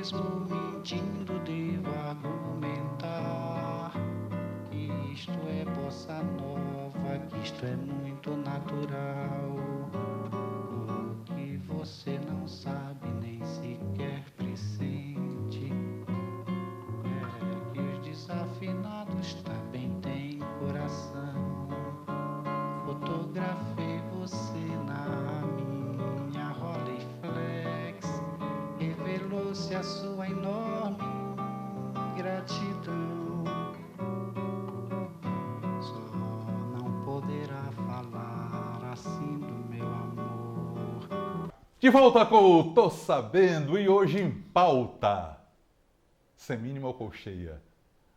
mesmo mentindo devo argumentar que isto é bossa nova, que isto é muito natural. O que você não sabe nem sequer pressente é que os desafinados também têm coração. Fotografei você na minha Rolleiflex, revelou-se a sua enorme gratidão. Só não poderá falar assim do meu amor. De volta com o Tô Sabendo, e hoje em pauta, semínima ou colcheia,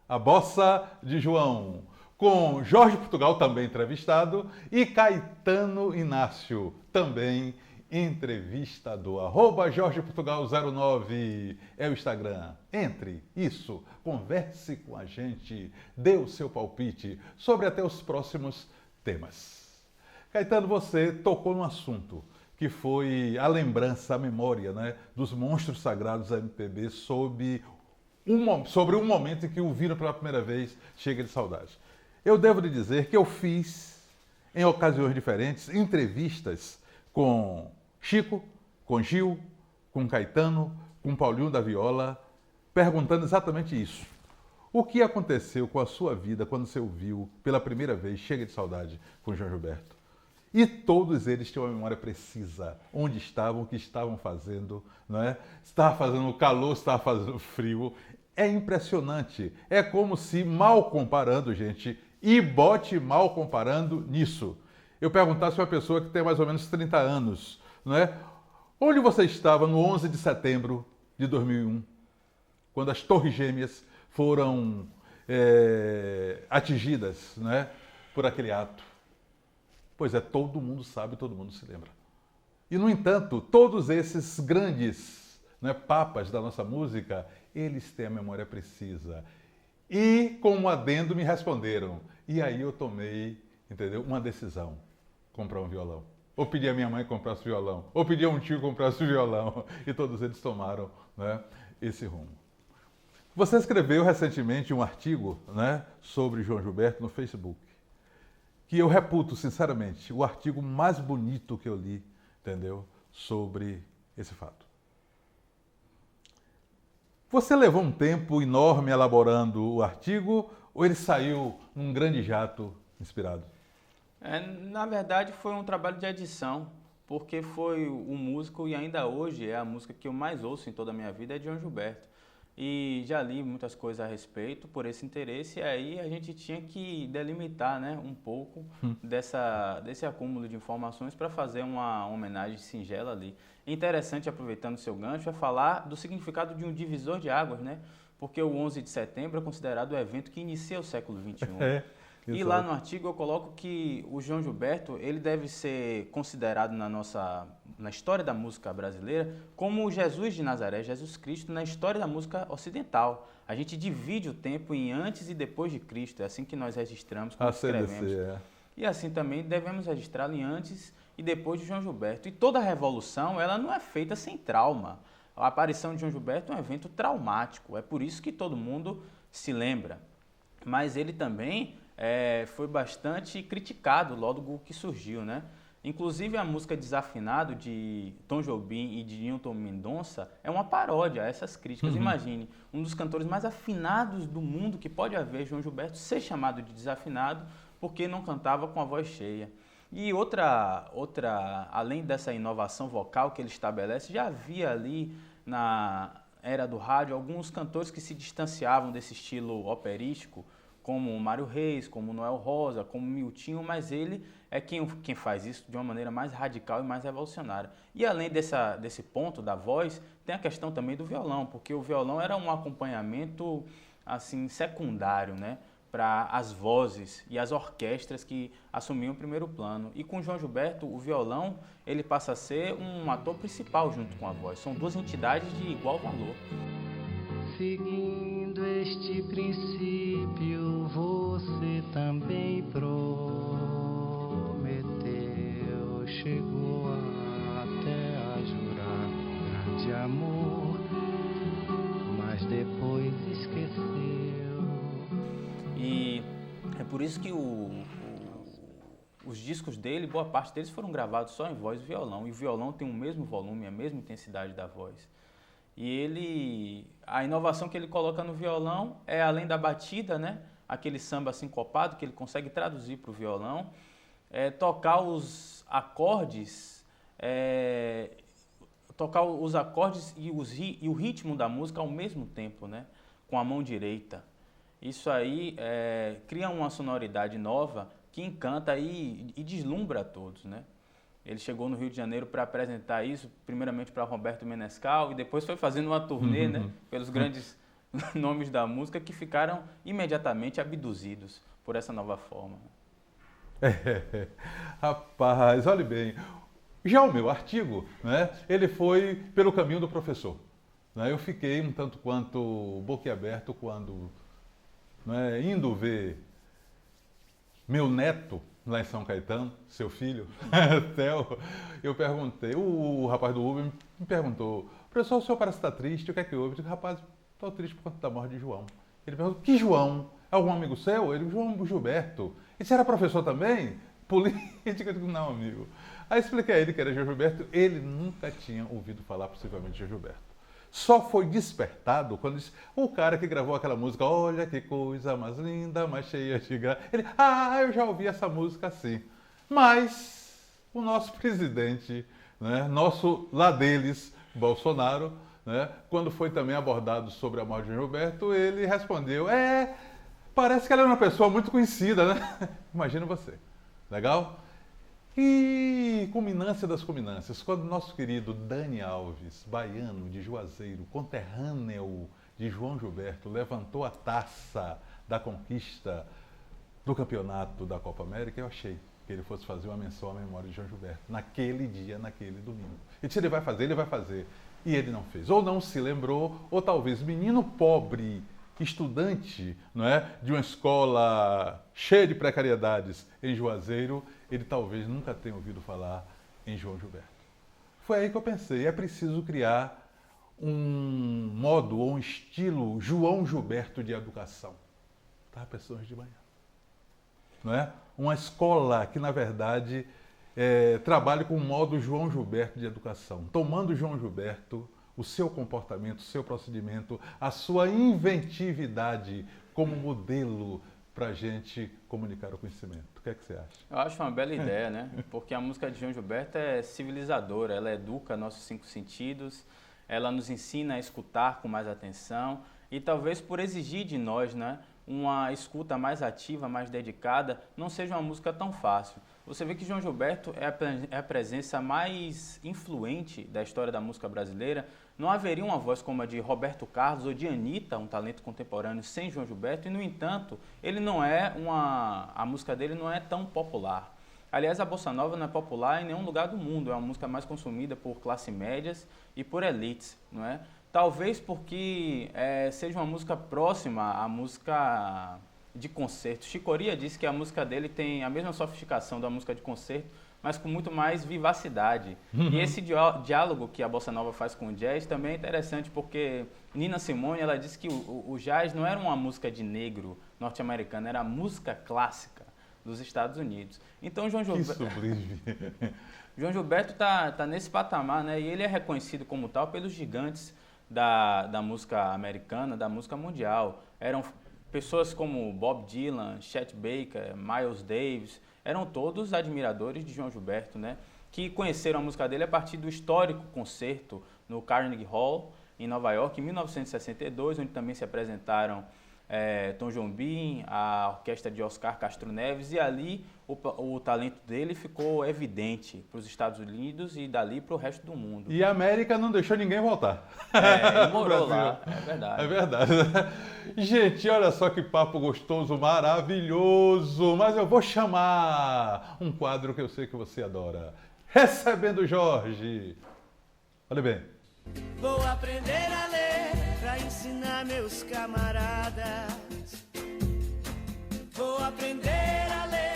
a bossa de João, com Jorge Portugal, também entrevistado, e Caetano Inácio, também entrevistador. @JorgePortugal09 é o Instagram. Entre, isso, converse com a gente, dê o seu palpite sobre até os próximos temas. Caetano, você tocou num assunto que foi a lembrança, a memória, né, dos monstros sagrados da MPB sobre um momento em que o viram pela primeira vez, Chega de Saudade. Eu devo lhe dizer que eu fiz, em ocasiões diferentes, entrevistas com Chico, com Gil, com Caetano, com Paulinho da Viola, perguntando exatamente isso. O que aconteceu com a sua vida quando você ouviu pela primeira vez Chega de Saudade com João Gilberto? E todos eles tinham uma memória precisa, onde estavam, o que estavam fazendo, não é? Estava fazendo calor, estava fazendo frio. É impressionante. É como se, mal comparando, gente, e bote mal comparando nisso, eu perguntasse a uma pessoa que tem mais ou menos 30 anos, não é? Onde você estava no 11 de setembro de 2001, quando as Torres Gêmeas foram atingidas, não é, por aquele ato? Pois é, todo mundo sabe, todo mundo se lembra. E, no entanto, todos esses grandes, né, papas da nossa música, eles têm a memória precisa. E, com um adendo, me responderam. E aí eu tomei, entendeu, uma decisão. Comprar um violão. Ou pedir a minha mãe que comprasse violão. Ou pedir a um tio que comprasse violão. E todos eles tomaram, né, esse rumo. Você escreveu recentemente um artigo, né, sobre João Gilberto no Facebook, que eu reputo, sinceramente, o artigo mais bonito que eu li, entendeu, sobre esse fato. Você levou um tempo enorme elaborando o artigo ou ele saiu num grande jato inspirado? Na verdade, foi um trabalho de edição, porque foi o músico e ainda hoje é a música que eu mais ouço em toda a minha vida, é de João Gilberto. E já li muitas coisas a respeito por esse interesse, e aí a gente tinha que delimitar, né, um pouco desse acúmulo de informações para fazer uma homenagem singela ali. Interessante, aproveitando o seu gancho, é falar do significado de um divisor de águas, né? Porque o 11 de setembro é considerado o evento que inicia o século XXI. E lá no artigo eu coloco que o João Gilberto, ele deve ser considerado na história da música brasileira como o Jesus de Nazaré, Jesus Cristo na história da música ocidental. A gente divide o tempo em antes e depois de Cristo, é assim que nós registramos quando escrevemos. E assim também devemos registrá-lo em antes e depois de João Gilberto. E toda revolução, ela não é feita sem trauma. A aparição de João Gilberto é um evento traumático, é por isso que todo mundo se lembra. Mas ele também foi bastante criticado logo que surgiu, né? Inclusive a música Desafinado de Tom Jobim e de Newton Mendonça é uma paródia a essas críticas. Imagine, um dos cantores mais afinados do mundo que pode haver, João Gilberto, ser chamado de desafinado porque não cantava com a voz cheia. E outra, além dessa inovação vocal que ele estabelece, já havia ali na era do rádio alguns cantores que se distanciavam desse estilo operístico, como o Mário Reis, como o Noel Rosa, como o Miltinho, mas ele é quem faz isso de uma maneira mais radical e mais revolucionária. E além desse ponto da voz, tem a questão também do violão, porque o violão era um acompanhamento assim secundário, né, para as vozes e as orquestras que assumiam o primeiro plano. E com João Gilberto, o violão ele passa a ser um ator principal junto com a voz. São duas entidades de igual valor. Seguindo este princípio, você também prometeu, chegou até a jurar grande amor. por isso que os discos dele, boa parte deles foram gravados só em voz e violão. E o violão tem o mesmo volume, a mesma intensidade da voz. E a inovação que ele coloca no violão é, além da batida, né? Aquele samba sincopado que ele consegue traduzir para o violão, tocar os acordes, e o ritmo da música ao mesmo tempo, né? Com a mão direita. Isso aí cria uma sonoridade nova que encanta e deslumbra a todos, né? Ele chegou no Rio de Janeiro para apresentar isso, primeiramente para Roberto Menescal, e depois foi fazendo uma turnê, né? Pelos grandes nomes da música que ficaram imediatamente abduzidos por essa nova forma. Rapaz, olhe bem. Já o meu artigo, né, ele foi pelo caminho do professor. Né? Eu fiquei um tanto quanto boquiaberto quando, né, indo ver meu neto lá em São Caetano, seu filho, Theo, eu perguntei, o rapaz do Uber me perguntou, professor, o senhor parece estar triste, o que é que houve? Eu disse, rapaz, estou triste por conta da morte de João. Ele perguntou, que João? É algum amigo seu? Ele, João Gilberto. E você era professor também? Política? Eu digo, não, amigo. Aí expliquei a ele que era João Gilberto, ele nunca tinha ouvido falar possivelmente de João Gilberto. Só foi despertado quando disse, o cara que gravou aquela música, olha que coisa mais linda, mais cheia de graça. Ele, eu já ouvi essa música assim. Mas o nosso presidente, né, nosso lá deles, Bolsonaro, né, quando foi também abordado sobre a morte de João Gilberto, ele respondeu, parece que ela é uma pessoa muito conhecida, né? Imagina você. Legal? E culminância das culminâncias, quando nosso querido Dani Alves, baiano de Juazeiro, conterrâneo de João Gilberto, levantou a taça da conquista do campeonato da Copa América, eu achei que ele fosse fazer uma menção à memória de João Gilberto, naquele dia, naquele domingo. E disse, ele vai fazer, ele vai fazer. E ele não fez, ou não se lembrou, ou talvez menino pobre, estudante, não é, de uma escola cheia de precariedades em Juazeiro, ele talvez nunca tenha ouvido falar em João Gilberto. Foi aí que eu pensei, é preciso criar um modo ou um estilo João Gilberto de educação. Estava pensando hoje de manhã. Não é? Uma escola que, na verdade, trabalhe com o modo João Gilberto de educação, tomando João Gilberto, o seu comportamento, o seu procedimento, a sua inventividade como modelo para a gente comunicar o conhecimento. O que é que você acha? Eu acho uma bela ideia, né? Porque a música de João Gilberto é civilizadora, ela educa nossos 5 sentidos, ela nos ensina a escutar com mais atenção e talvez por exigir de nós, né, uma escuta mais ativa, mais dedicada, não seja uma música tão fácil. Você vê que João Gilberto é a presença mais influente da história da música brasileira. Não haveria uma voz como a de Roberto Carlos ou de Anitta, um talento contemporâneo, sem João Gilberto, e, no entanto, a música dele não é tão popular. Aliás, a Bossa Nova não é popular em nenhum lugar do mundo, é uma música mais consumida por classe médias e por elites, não é? Talvez porque seja uma música próxima à música de concerto. Chico Corea disse que a música dele tem a mesma sofisticação da música de concerto, mas com muito mais vivacidade. E esse diálogo que a Bossa Nova faz com o jazz também é interessante, porque Nina Simone, ela disse que o jazz não era uma música de negro norte-americano, era a música clássica dos Estados Unidos. Então, João Gilberto tá nesse patamar, né? E ele é reconhecido como tal pelos gigantes da música americana, da música mundial. Eram pessoas como Bob Dylan, Chet Baker, Miles Davis, eram todos admiradores de João Gilberto, né? Que conheceram a música dele a partir do histórico concerto no Carnegie Hall, em Nova York, em 1962, onde também se apresentaram Tom Jobim, a orquestra de Oscar Castro Neves, e ali o talento dele ficou evidente para os Estados Unidos e dali para o resto do mundo. E a América não deixou ninguém voltar. Ele morou lá, é verdade. É verdade. Gente, olha só que papo gostoso, maravilhoso, mas eu vou chamar um quadro que eu sei que você adora. Recebendo Jorge. Olha bem. Vou aprender a ler pra ensinar meus camaradas. Vou aprender a ler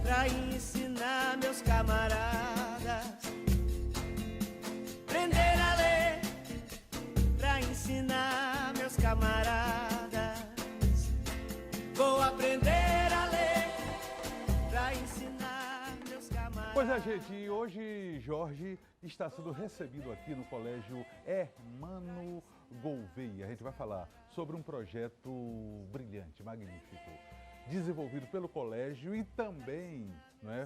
pra ensinar meus camaradas. Aprender a ler pra ensinar meus camaradas. Vou aprender Minha gente, e hoje Jorge está sendo recebido aqui no Colégio Hermano Gouveia. A gente vai falar sobre um projeto brilhante, magnífico, desenvolvido pelo colégio e também,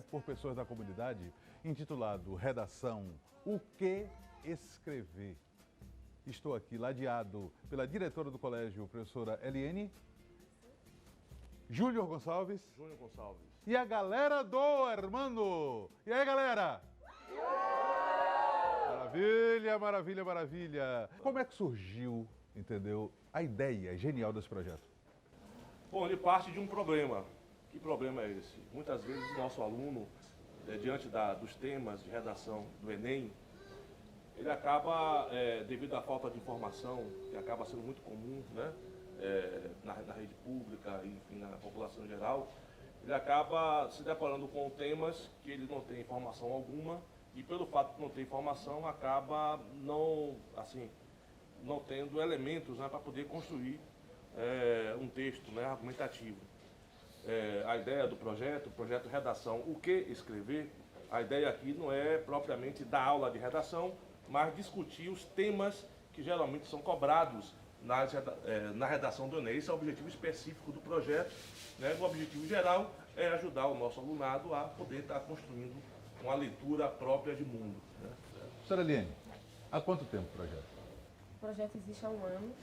por pessoas da comunidade, intitulado Redação O que Escrever. Estou aqui ladeado pela diretora do colégio, professora Eliene, Júnior Gonçalves. E a galera do Hermano. E aí, galera? Maravilha, maravilha, maravilha. Como é que surgiu, entendeu, a ideia genial desse projeto? Bom, ele parte de um problema. Que problema é esse? Muitas vezes o nosso aluno, diante dos temas de redação do Enem, ele acaba, devido à falta de informação, que acaba sendo muito comum, na rede pública, enfim, na população em geral, ele acaba se deparando com temas que ele não tem informação alguma e, pelo fato de não ter informação, acaba não tendo elementos para poder construir um texto argumentativo. A ideia do projeto, o projeto Redação O que Escrever, a ideia aqui não é propriamente dar aula de redação, mas discutir os temas que geralmente são cobrados na redação do Enem. Esse é o objetivo específico do projeto. O objetivo geral é ajudar o nosso alunado a poder estar construindo uma leitura própria de mundo. Professora Eliene, há quanto tempo o projeto? O projeto existe há um ano,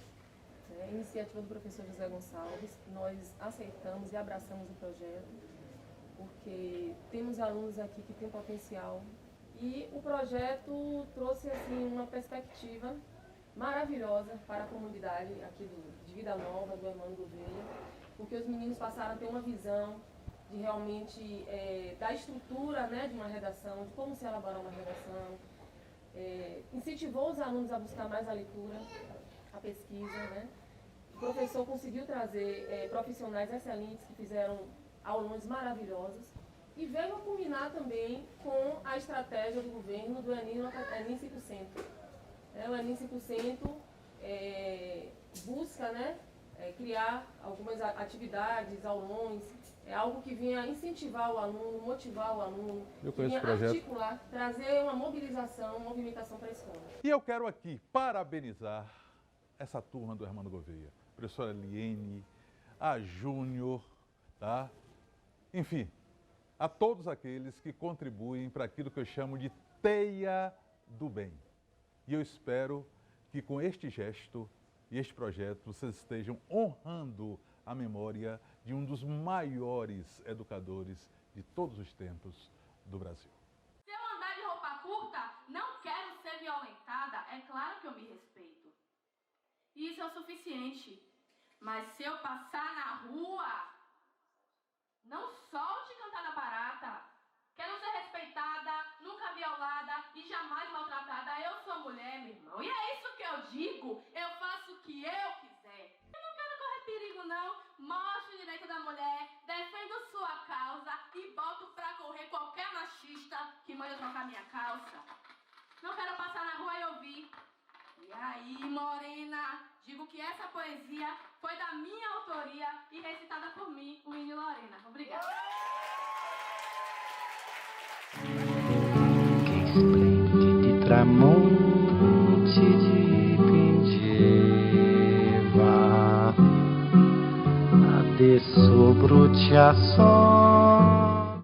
iniciativa do professor José Gonçalves. Nós aceitamos e abraçamos o projeto, porque temos alunos aqui que têm potencial e o projeto trouxe uma perspectiva maravilhosa para a comunidade aqui de Vida Nova, do Hermano Gouveia, porque os meninos passaram a ter uma visão de realmente da estrutura de uma redação, de como se elaborar uma redação, incentivou os alunos a buscar mais a leitura, a pesquisa. O professor conseguiu trazer profissionais excelentes que fizeram aulões maravilhosos e veio a culminar também com a estratégia do governo do Enem 100%. O Enem 100% busca criar algumas atividades, aulões, algo que vinha incentivar o aluno, motivar o aluno, vinha articular, trazer uma mobilização, uma movimentação para a escola. E eu quero aqui parabenizar essa turma do Hermano Gouveia, a professora Eliene, a Júnior, tá? Enfim, a todos aqueles que contribuem para aquilo que eu chamo de teia do bem. E eu espero que com este gesto e este projeto vocês estejam honrando a memória de um dos maiores educadores de todos os tempos do Brasil. Se eu andar de roupa curta, não quero ser violentada, é claro que eu me respeito. E isso é o suficiente. Mas se eu passar na rua, não solte cantada barata. Quero ser respeitada, nunca violada e jamais maltratada. Eu sou mulher, meu irmão. E é isso que eu digo. Eu faço o que eu quiser. Eu não quero correr perigo, não. Mostre o direito da mulher, defendo sua causa e boto pra correr qualquer machista que manda trocar minha calça. Não quero passar na rua e ouvir: e aí, morena? Digo que essa poesia foi da minha autoria e recitada por mim, o Winnie Lorena. Obrigada. Que esplende de tramonte de Pindeva, a de sobro te assoma.